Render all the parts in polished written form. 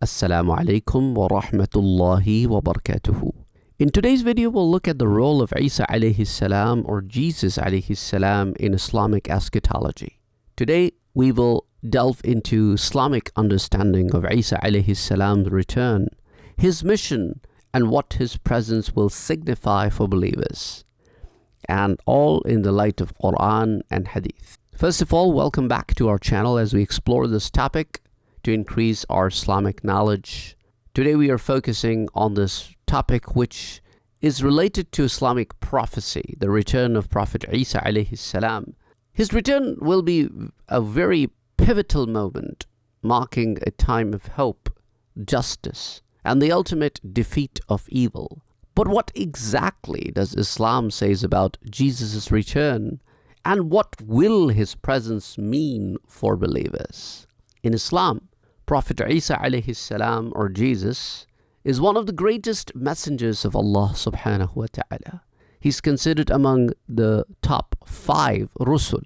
Assalamu alaikum wa rahmatullahi wa barakatuhu. In today's video, we'll look at the role of Isa alayhi salam or Jesus alayhi salam in Islamic eschatology. Today, we will delve into Islamic understanding of Isa alayhi salam's return, his mission, and what his presence will signify for believers, and all in the light of Quran and Hadith. First of all, welcome back to our channel as we explore this topic to increase our Islamic knowledge. Today we are focusing on this topic which is related to Islamic prophecy, the return of Prophet Isa alayhi salam. His return will be a very pivotal moment, marking a time of hope, justice, and the ultimate defeat of evil. But what exactly does Islam say about Jesus' return, and what will his presence mean for believers? In Islam, Prophet Isa alayhi salam or Jesus is one of the greatest messengers of Allah subhanahu wa ta'ala. He's considered among the top 5 Rusul.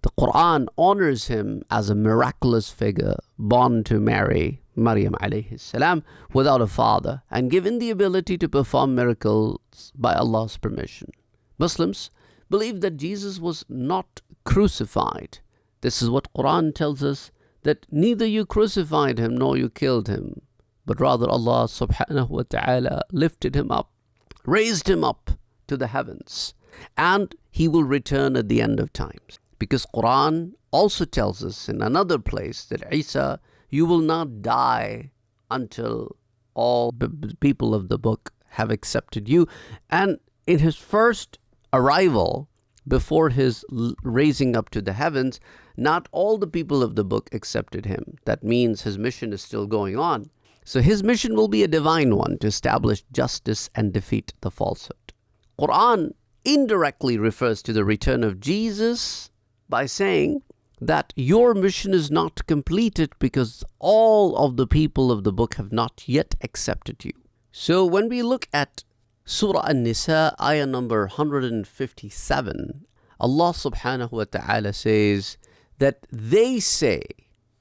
The Quran honors him as a miraculous figure born to Mary, Maryam alayhi salam, without a father and given the ability to perform miracles by Allah's permission. Muslims believe that Jesus was not crucified. This is what Quran tells us, that neither you crucified him nor you killed him, but rather Allah subhanahu wa ta'ala lifted him up, raised him up to the heavens, and he will return at the end of times. Because Quran also tells us in another place that Isa, you will not die until all the people of the book have accepted you. And in his first arrival, before his raising up to the heavens, not all the people of the book accepted him. That means his mission is still going on. So his mission will be a divine one to establish justice and defeat the falsehood. Quran indirectly refers to the return of Jesus by saying that your mission is not completed because all of the people of the book have not yet accepted you. So when we look at Surah An-Nisa, ayah number 157, Allah subhanahu wa ta'ala says that they say,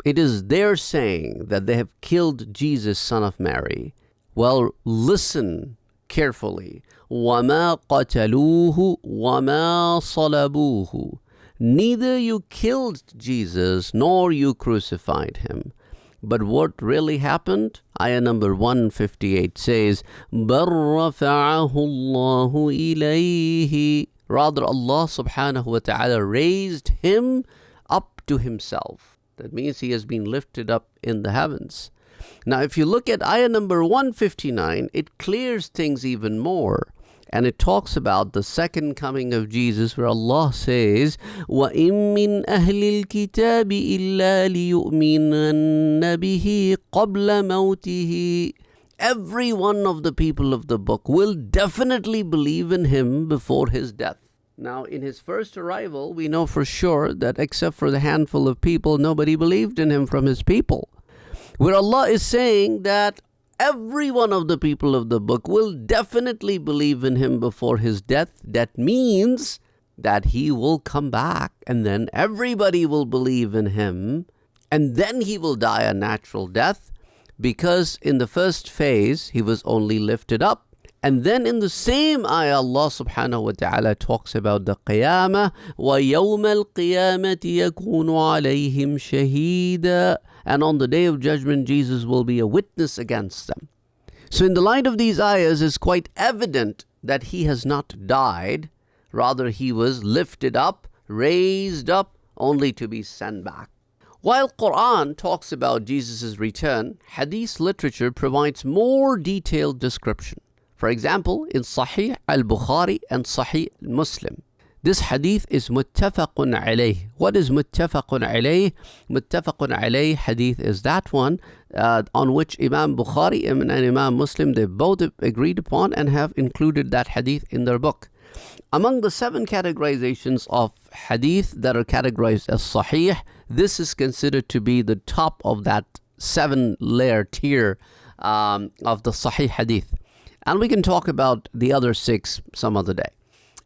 it is their saying that they have killed Jesus, son of Mary. Well, listen carefully. وَمَا قَتَلُوهُ وَمَا صَلَبُوهُ. Neither you killed Jesus nor you crucified him. But what really happened? Ayah number 158 says, بَلْ رَفَعَهُ اللَّهُ إِلَيْهِ. Rather, Allah subhanahu wa ta'ala raised him up to himself. That means he has been lifted up in the heavens. Now, if you look at ayah number 159, it clears things even more. And it talks about the second coming of Jesus, where Allah says, وَإِن مِّنْ أَهْلِ الْكِتَابِ إِلَّا لِيُؤْمِنَنَّ بِهِ قَبْلَ مَوْتِهِ. Every one of the people of the book will definitely believe in him before his death. Now, in his first arrival, we know for sure that except for the handful of people, nobody believed in him from his people. Where Allah is saying that every one of the people of the book will definitely believe in him before his death. That means that he will come back and then everybody will believe in him and then he will die a natural death, because in the first phase he was only lifted up. And then in the same ayah, Allah subhanahu wa ta'ala talks about the qiyamah. وَيَوْمَ الْقِيَامَةِ يَكُونُ عَلَيْهِمْ شَهِيدًا. And on the day of judgment, Jesus will be a witness against them. So in the light of these ayahs, it's quite evident that he has not died. Rather, he was lifted up, raised up, only to be sent back. While Quran talks about Jesus' return, Hadith literature provides more detailed description. For example, in Sahih al-Bukhari and Sahih Muslim, this hadith is muttafaqun alayh. What is muttafaqun alayh? Muttafaqun alayh hadith is that one on which Imam Bukhari and Imam Muslim, they both agreed upon and have included that hadith in their book. Among the 7 categorizations of hadith that are categorized as sahih, this is considered to be the top of that 7-layer tier of the sahih hadith. And we can talk about the other 6 some other day.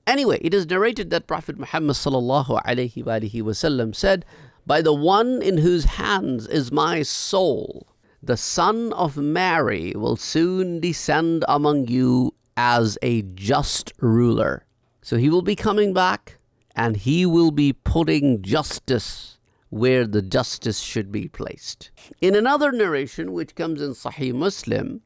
Anyway, it is narrated that Prophet Muhammad sallallahu alaihi wasallam said, "By the one in whose hands is my soul, the son of Mary will soon descend among you as a just ruler. So he will be coming back, and he will be putting justice where the justice should be placed. In another narration, which comes in Sahih Muslim,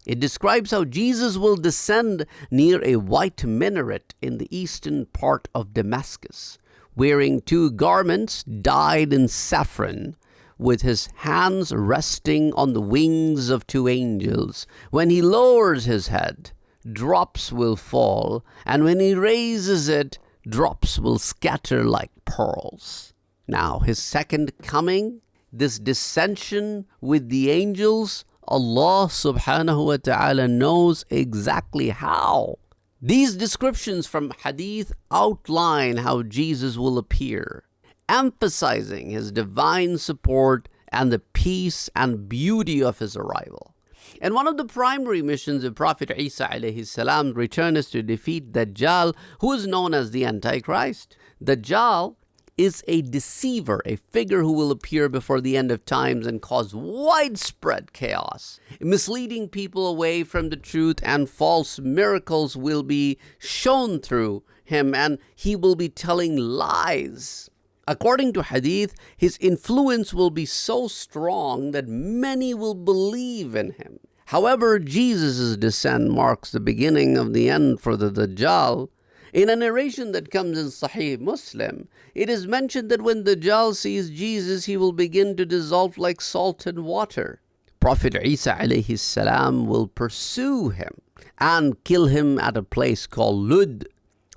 it describes how Jesus will descend near a white minaret in the eastern part of Damascus, wearing 2 garments dyed in saffron, with his hands resting on the wings of 2 angels. When he lowers his head, drops will fall, and when he raises it, drops will scatter like pearls. Now, his second coming, this dissension with the angels, Allah subhanahu wa ta'ala knows exactly how. These descriptions from Hadith outline how Jesus will appear, emphasizing his divine support and the peace and beauty of his arrival. And one of the primary missions of Prophet Isa alayhi salam's return is to defeat Dajjal, who is known as the Antichrist. Dajjal is a deceiver, a figure who will appear before the end of times and cause widespread chaos, misleading people away from the truth, and false miracles will be shown through him, and he will be telling lies. According to Hadith, his influence will be so strong that many will believe in him. However, Jesus' descent marks the beginning of the end for the Dajjal. In a narration that comes in Sahih Muslim, it is mentioned that when Dajjal sees Jesus, he will begin to dissolve like salt in water. Prophet Isa alayhi salam will pursue him and kill him at a place called Lud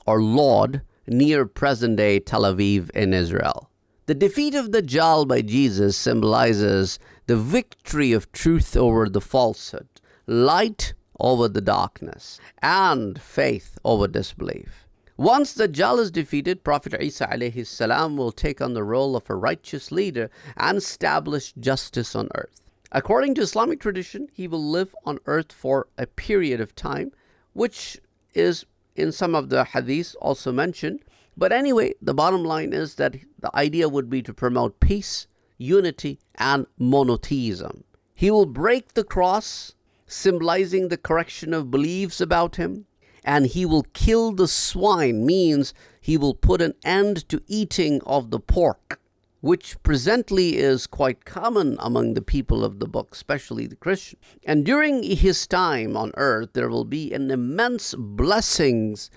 or Lod, near present-day Tel Aviv in Israel. The defeat of Dajjal by Jesus symbolizes the victory of truth over the falsehood, light over the darkness, and faith over disbelief. Once Dajjal is defeated, Prophet Isa alayhi salam will take on the role of a righteous leader and establish justice on earth. According to Islamic tradition, he will live on earth for a period of time, which is in some of the hadiths also mentioned. But anyway, the bottom line is that the idea would be to promote peace, unity, and monotheism. He will break the cross, symbolizing the correction of beliefs about him, and he will kill the swine, means he will put an end to eating of the pork, which presently is quite common among the people of the book, especially the Christians. And during his time on earth, there will be an immense set of blessings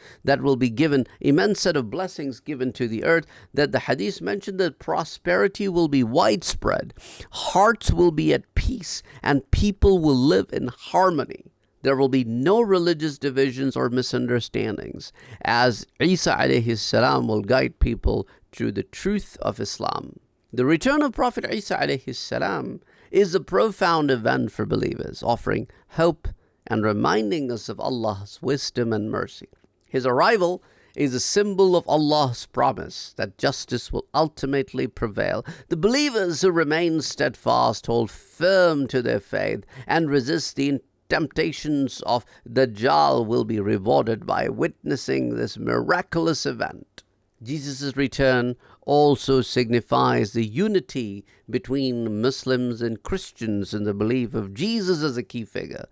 given to the earth, that the hadith mentioned that prosperity will be widespread, hearts will be at peace, and people will live in harmony. There will be no religious divisions or misunderstandings, as Isa alayhi salam will guide people through the truth of Islam. The return of Prophet Isa alayhi salam is a profound event for believers, offering hope and reminding us of Allah's wisdom and mercy. His arrival is a symbol of Allah's promise that justice will ultimately prevail. The believers who remain steadfast, hold firm to their faith, and resist the temptations of Dajjal will be rewarded by witnessing this miraculous event. Jesus' return also signifies the unity between Muslims and Christians in the belief of Jesus as a key figure.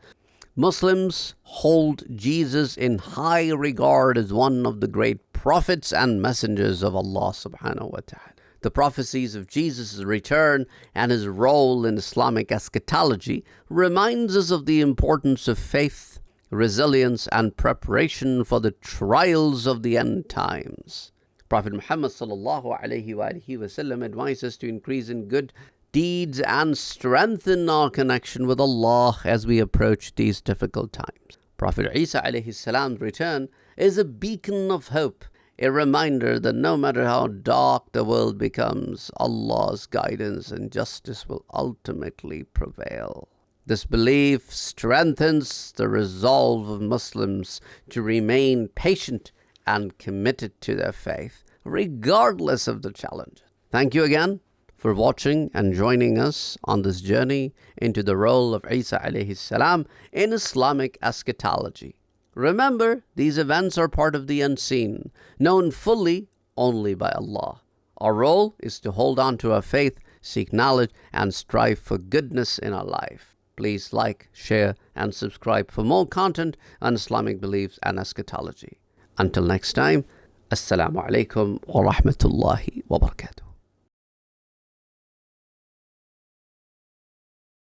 Muslims hold Jesus in high regard as one of the great prophets and messengers of Allah subhanahu wa ta'ala. The prophecies of Jesus' return and his role in Islamic eschatology reminds us of the importance of faith, resilience, and preparation for the trials of the end times. Prophet Muhammad sallallahu alaihi wasallam advises us to increase in good deeds and strengthen our connection with Allah as we approach these difficult times. Prophet Isa alayhi salam's return is a beacon of hope, a reminder that no matter how dark the world becomes, Allah's guidance and justice will ultimately prevail. This belief strengthens the resolve of Muslims to remain patient and committed to their faith, regardless of the challenge. Thank you again for watching and joining us on this journey into the role of Isa alayhi salam in Islamic eschatology. Remember, these events are part of the unseen, known fully only by Allah. Our role is to hold on to our faith, seek knowledge, and strive for goodness in our life. Please like, share, and subscribe for more content on Islamic beliefs and eschatology. Until next time, Assalamu alaikum wa rahmatullahi wa barakatuh.